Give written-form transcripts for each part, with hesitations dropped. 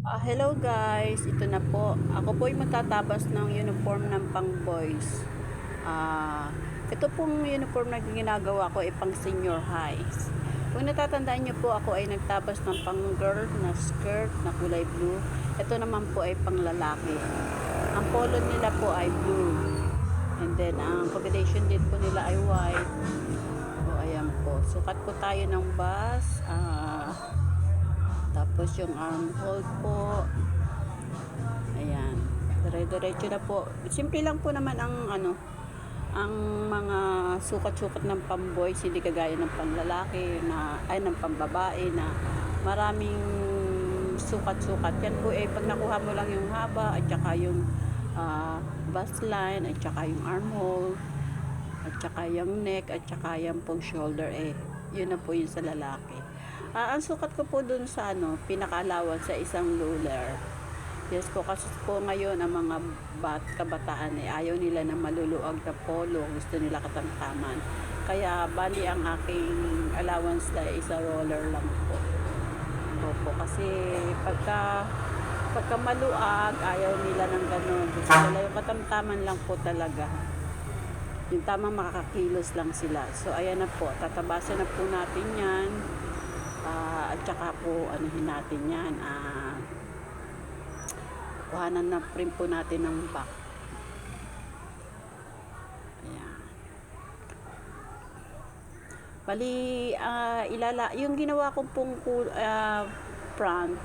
Hello guys, ito na po. Ako po ay magtatabas ng uniform ng pang boys. Ito pong uniform na ginagawa ko ay pang senior highs. Kung natatandaan niyo po, ako ay nagtabas ng pang girl na skirt na kulay blue. Ito naman po ay pang lalaki. Ang polo nila po ay blue. And then, ang combination din po nila ay white. So, ayan po. Sukat po tayo ng bus. Tapos yung armhole po. Ayan. Dire-diretso na po. Simple lang po naman ang mga sukat-sukat ng pamboys, hindi kagaya ng panlalaki na ay ng pambabae na maraming sukat-sukat. Yan po pag nakuha mo lang yung haba at saka yung bust line at saka yung armhole at saka yung neck at saka yung pong shoulder yun na po yun sa lalaki. Ang sukat ko po dun sa pinakaalawan sa isang ruler. Yes po, kasi po ngayon ang mga kabataan ayaw nila na maluluag na polo, gusto nila katamtaman. Kaya bali ang aking allowance na isa roller lang po. Opo, kasi pagka maluag, ayaw nila ng ganun. Gusto nila yung katamtaman lang po talaga. Yung tamang makakakilos lang sila. So ayan na po, tatabasan na po natin yan. At saka po anuhin natin yan. Kuhanan na print po natin ng back. Ayan. Bali, yung ginawa kong pong front,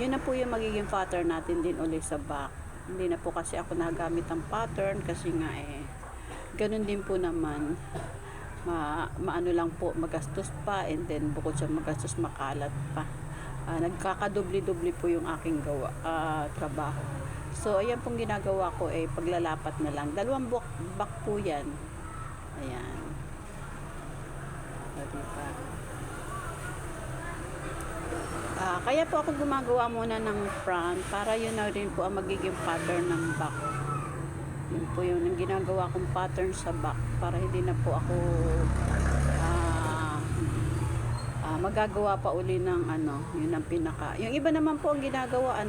yun na po yung magiging pattern natin din ulit sa back. Hindi na po kasi ako nagamit ang pattern kasi nga ganun din po naman. Maano lang po, magastos pa, and then bukod sa magastos, makalat pa. Nagkakadubli-dubli po yung aking trabaho. So ayan pong ginagawa ko paglalapat na lang, dalawang back po yan. Ayan, diba? Kaya po ako gumagawa muna ng front para yun na rin po ang magiging pattern ng back. Yun po yung ginagawa kong pattern sa back para hindi na po ako magagawa pa uli ng yun ang pinaka. Yung iba naman po ang ginagawa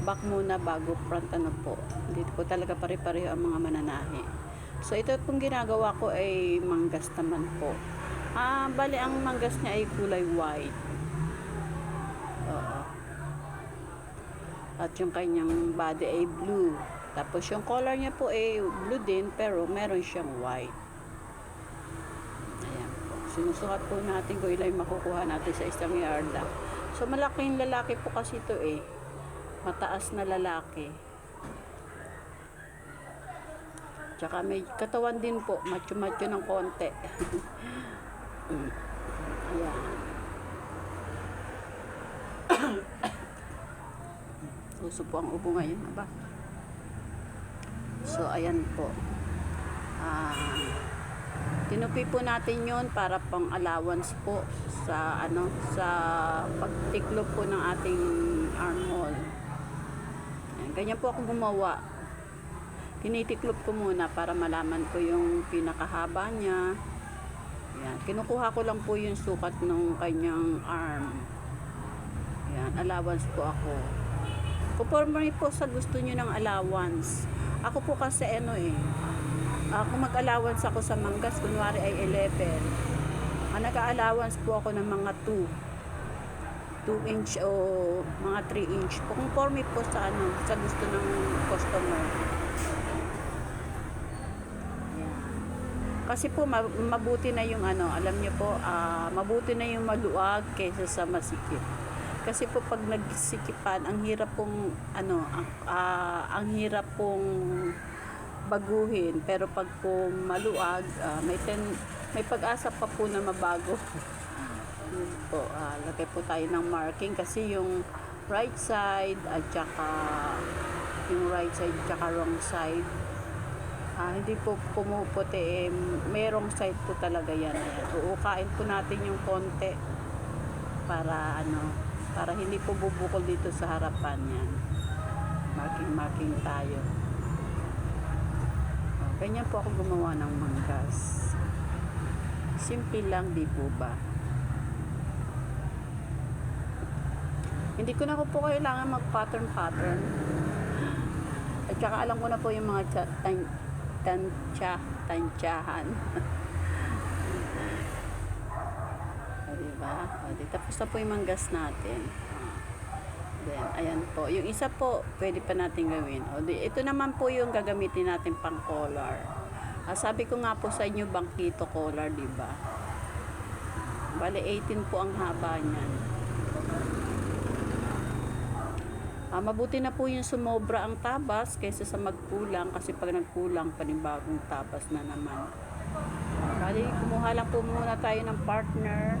back muna bago front po. Hindi po talaga pare-pareho ang mga mananahi. So ito pong ginagawa ko ay manggas naman po. Bali ang manggas niya ay kulay white. Oo. At yung kanyang body ay blue. Tapos yung color niya po ay blue din, pero meron siyang white. Ayan po. Sinusukat po natin kung ilan makukuha natin sa isang yarda. So malaking lalaki po kasi ito mataas na lalaki. Tsaka may katawan din po, macho-macho ng konti. Ayan. Puso po ang ubo ngayon, ba? So ayan po. Tinupi po natin yon para pang allowance po sa sa pagtiklop po ng ating armhole. Ayan, ganyan po ako gumawa. Tinitiklop ko muna para malaman ko yung pinakahaba niya. Ayan, kinukuha ko lang po yung sukat ng kanyang arm. Ayan, allowance po ako. Conforme po sa gusto niyo ng allowance. Ako po kasi kung mag-allowance ako sa manggas, kunwari ay 11. Nag-allowance po ako ng mga 2 inch o mga 3 inch. Conforme po sa sa gusto ng customer. Ayan. Kasi po mabuti na yung alam niyo po, mabuti na yung maluwag kaysa sa masikip. Kasi po pag nagsikipan, ang hirap pong ang hirap pong baguhin, pero pag po maluwag, may pag-asa pa po na mabago. Yun po, lagay po tayo ng marking kasi yung right side at saka wrong side, hindi po pumuputi, may wrong side po talaga yan. Uukain po natin yung konti para para hindi po bubukol dito sa harapan yan. Marking tayo. Ganyan po ako gumawa ng manggas. Simple lang, di po ba? Hindi ko na po kailangan mag-pattern. At saka alam ko na po yung mga tansyahan. O, diba? O, di, tapos na po yung manggas natin. Then, ayan po. Yung isa po, pwede pa natin gawin. O, di, ito naman po yung gagamitin natin pang collar. Sabi ko nga po sa inyo, bangkito collar, diba? Bale, 18 po ang haba niyan. Mabuti na po yung sumobra ang tabas kaysa sa magkulang, kasi pag nagkulang, panibagong tabas na naman. Bali, kumuha lang po muna tayo ng partner.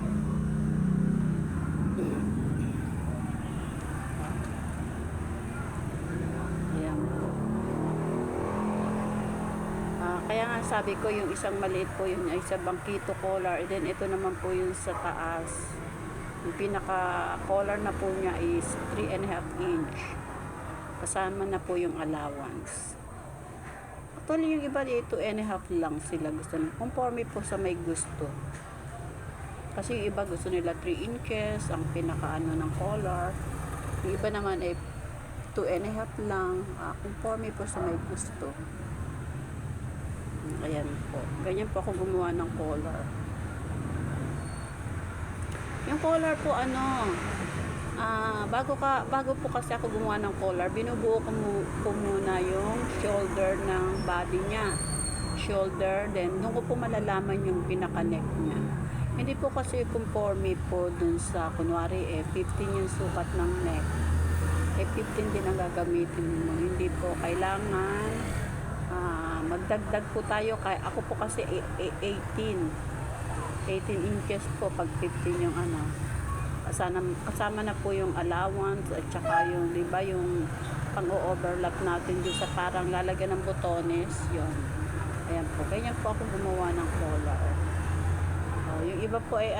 Ayan po. Kaya nga sabi ko, yung isang maliit po yun ay sa bangkito collar, and then ito naman po yung sa taas. Yung pinaka collar na po niya is 3.5 inch. Kasama na po yung allowance. Actually yung iba dito 2.5 lang sila gusto nila. Conforme po sa may gusto. Kasi yung iba gusto nila 3 inches ang pinaka ano ng collar. Yung iba naman ay 2.5 lang. Conforme po sa may gusto. Ayan po. Ganyan po ako gumawa ng collar. Yung collar po bago po kasi ako gumawa ng collar, binubuo ko muna yung shoulder ng body niya. Shoulder, then doon ko po malalaman yung pinaka-neck niya. Hindi po kasi conforme po dun sa, kunwari 15 yung sukat ng neck. 15 din ang gagamitin mo. Hindi po kailangan magdagdag po tayo. Ako po kasi 18 inches po pag 15 yung kasama na po yung allowance at saka yung, di ba, yung pang-overlap natin doon sa parang lalagyan ng botones, yun. Ayan po, ganyan po ako gumawa ng collar. Yung iba po ay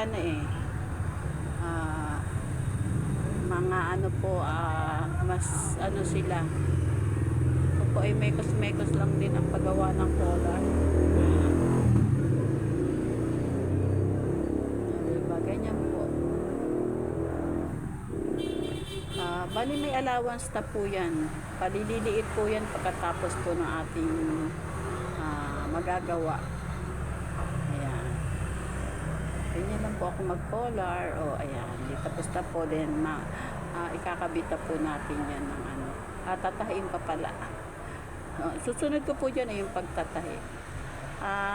mga mas sila. Ito po ay mekos lang din ang paggawa ng collar. Diba, ganyan po. Bali may allowance na po yan. Palililiit po yan pagkatapos po ng ating magagawa. Ayan. Ganyan lang po ako mag-collar. Ayan. Tapos na po din ikakabit na po natin yan ng tatahiin pa pala. Susunod ko po dyan ay yung pagtatahi.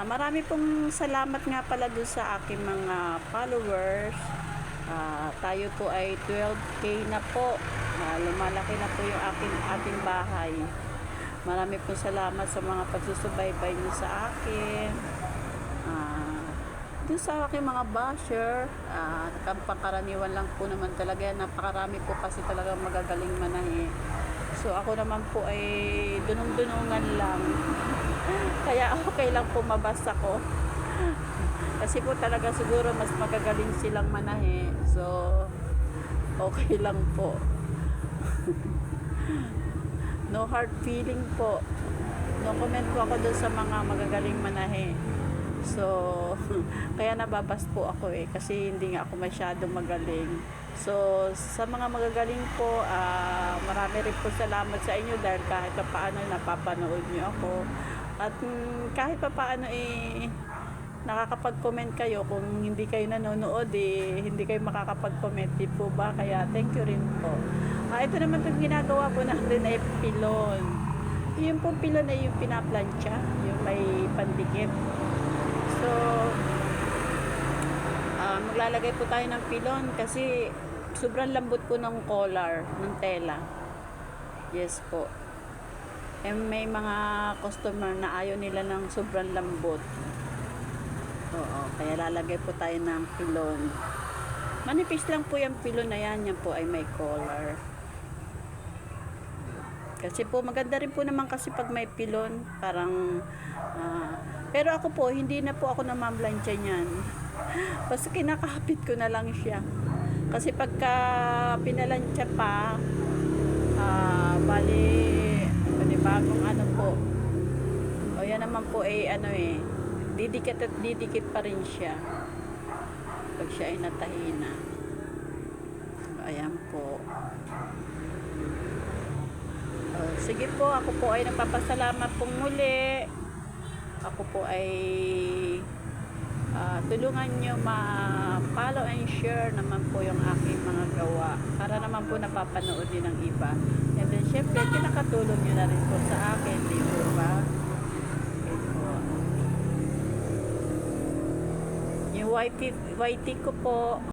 Marami pong salamat nga pala doon sa aking mga followers. Tayo po ay 12K na po. Lumalaki na po yung ating bahay. Marami pong salamat sa mga pagsusubaybay niyo sa akin. Doon sa aking mga basher, pangkaraniwan lang po naman talaga. Napakarami po kasi talaga magagaling manahe. So ako naman po ay dunong-dunungan lang. Kaya okay lang po mabasa ko. Kasi po talaga siguro mas magagaling silang manahe. So okay lang po. No hard feeling po. No comment po ako dun sa mga magagaling manahe. So kaya nababas po ako kasi hindi nga ako masyadong magaling. So sa mga magagaling po, marami rin po salamat sa inyo dahil kahit paano napapanood niyo ako. At kahit paano nakakapag-comment kayo. Kung hindi kayo nanonood hindi kayo makakapag-comment, di po ba? Kaya thank you rin po. Ito naman itong ginagawa po natin ay pilon. Yung po pilon ay yung pinaplansya, yung may pandikit. So maglalagay po tayo ng pilon kasi sobrang lambot po ng collar, ng tela. Yes po. May mga customer na ayaw nila ng sobrang lambot. Kaya lalagay po tayo ng pilon. Manipis lang po yung pilon na yan. Yan po ay may collar. Kasi po maganda rin po naman kasi pag may pilon. Parang pero ako po, hindi na po ako namamlansya niyan. Basta kinakapit ko na lang siya. Kasi pagka pinalansya pa, bali, panibagong po. Yan naman po ay didikit at didikit pa rin siya. Pag siya ay natahina. Ayan po. Sige po, ako po ay nagpapasalamat pong muli. Ako po ay tulungan nyo ma-follow and share naman po yung aking mga gawa para naman po napapanood din ng iba. And then syempre pinakatulong nyo na rin po sa akin, di ba? Okay po. Yung YT ko po